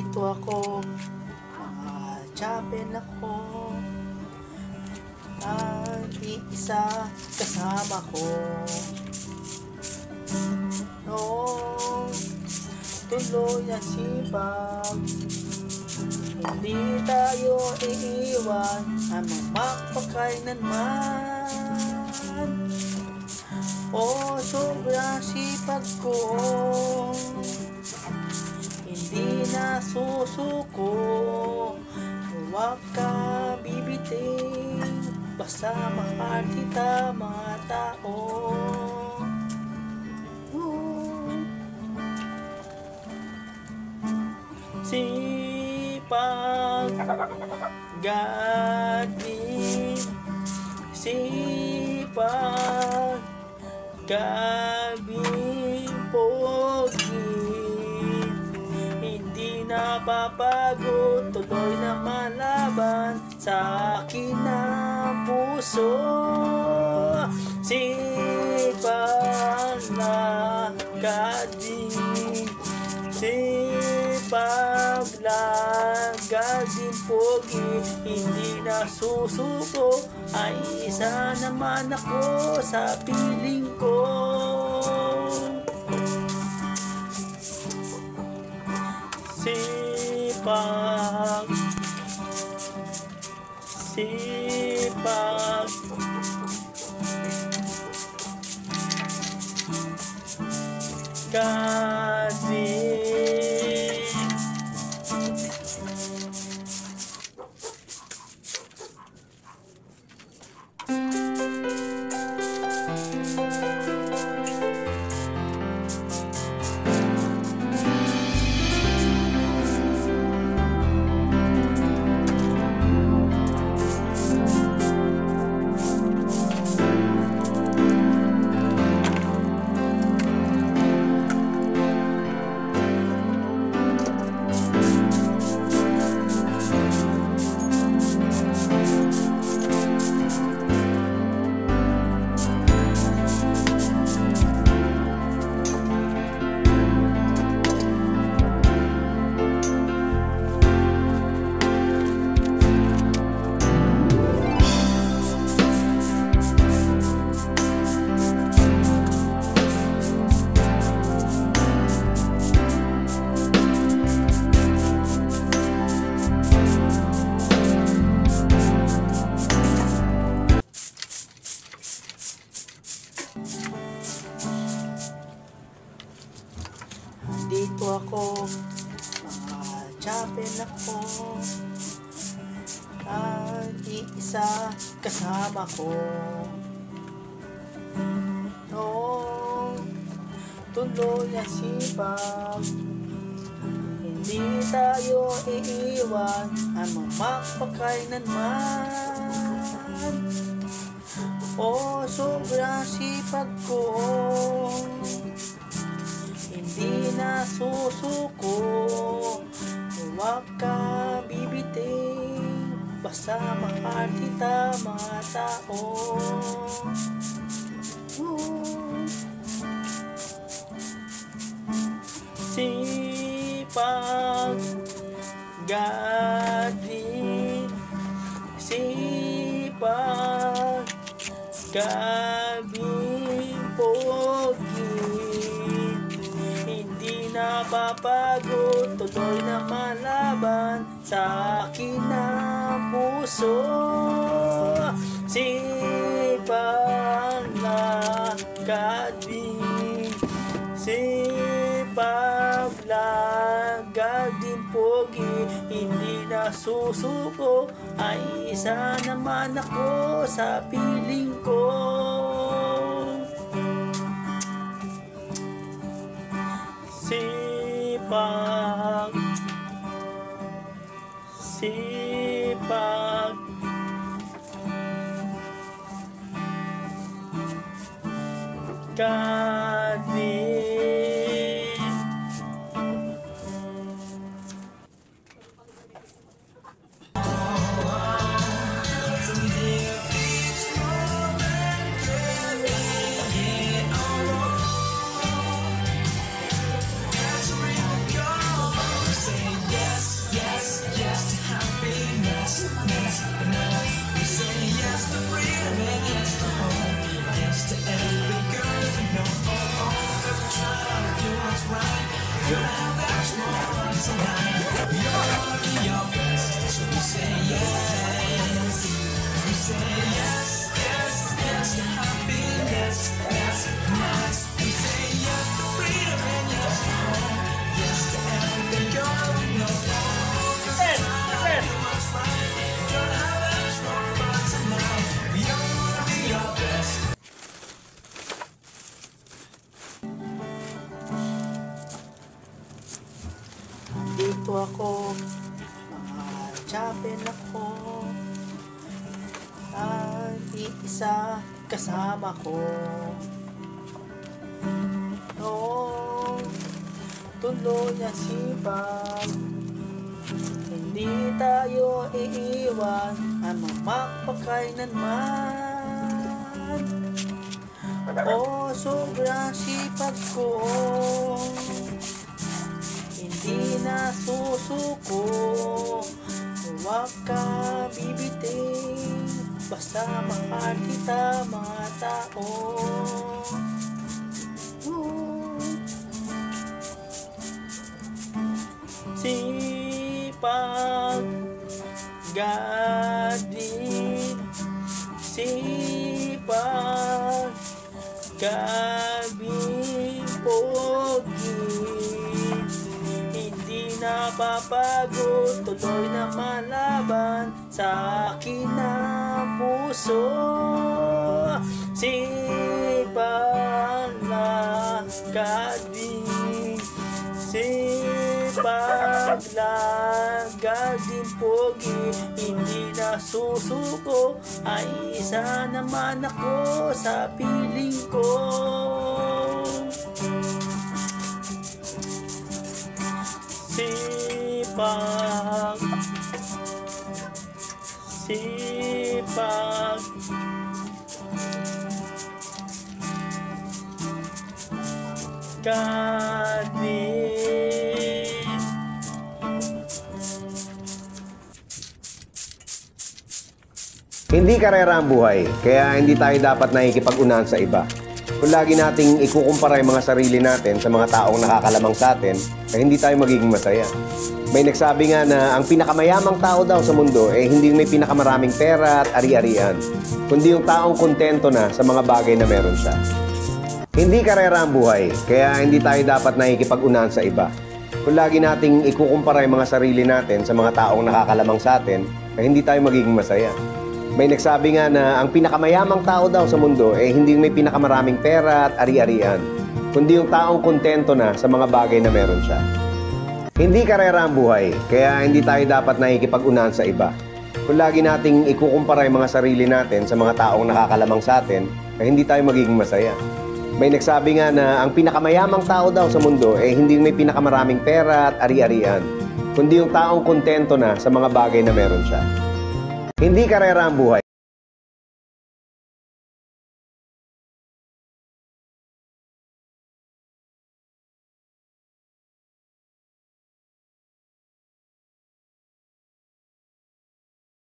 Dito ako, chapel ako, at isa kasama ko. Noong tuloy ang sipag, hindi tayo iiwan, ang magpakailanman. O sobrang sipag ko, hindi na susuko. Huwag ka bibiting, basta mahal kita mga tao. Sipag, galing, sipag, gabing pogi, hindi napapagod, tuloy na malaban sa akin ang puso. Sipag na galing, sipag lagad din pogi, hindi na susuko, ay isa naman ako sa piling ko. Sipag, sipag, galing. Dito ako, chapel ako, at isa kasama ko. Noong tuloy ang sipag, hindi tayo iiwan, ang magpakailanman. O sobrang sipag ko, hindi na susuko. Huwag ka bibiting, basta mahal kita mga tao. Sipag, galing, sipag, gabing pogi, hindi napapagod, tuloy na malaban sa akin ang puso. Sipag na galing, sipag lagad din pogi, hindi na susuko, ay isa naman ako sa piling ko. Sipag, sipag, galing. Yes. ako, chapel ako, at iisa kasama ko. Noong tuloy na sipag, hindi tayo iiwan at magpakailanman. O sobrang sipag ko, hindi na susuko. Huwag ka bibitin, basta mahal kita mga tao. Sipag, gading, sipag, gabing pogi. Hindi napapagod, tuloy na malaban sa akin na puso. Sipag na gading, sipag lang gading pogi. Hindi na susuko, ay isa naman ako sa piling ko. Sipag, sipag, gading. Hindi karera ang buhay, kaya hindi tayo dapat nakikipag-unahan sa iba. Kung lagi nating ikukumpara yung mga sarili natin sa mga taong nakakalamang sa atin, ay hindi tayo magiging masaya. May nagsabi nga na ang pinakamayamang tao daw sa mundo ay hindi yung may pinakamaraming pera at ari-arian, kundi yung taong kontento na sa mga bagay na meron siya. Hindi karera ang buhay, kaya hindi tayo dapat nakikipag-unahan sa iba. Kung lagi nating ikukumpara yung mga sarili natin sa mga taong nakakalamang sa atin, ay hindi tayo magiging masaya. May nagsabi nga na ang pinakamayamang tao daw sa mundo ay hindi yung may pinakamaraming pera at ari-arian, kundi yung taong kontento na sa mga bagay na meron siya. Hindi karera ang buhay, kaya hindi tayo dapat nakikipag-unahan sa iba. Kung lagi nating ikukumpara yung mga sarili natin sa mga taong nakakalamang sa atin, ay hindi tayo magiging masaya. May nagsabi nga na ang pinakamayamang tao daw sa mundo ay hindi yung may pinakamaraming pera at ari-arian, kundi yung taong kontento na sa mga bagay na meron siya. Hindi karera ang buhay.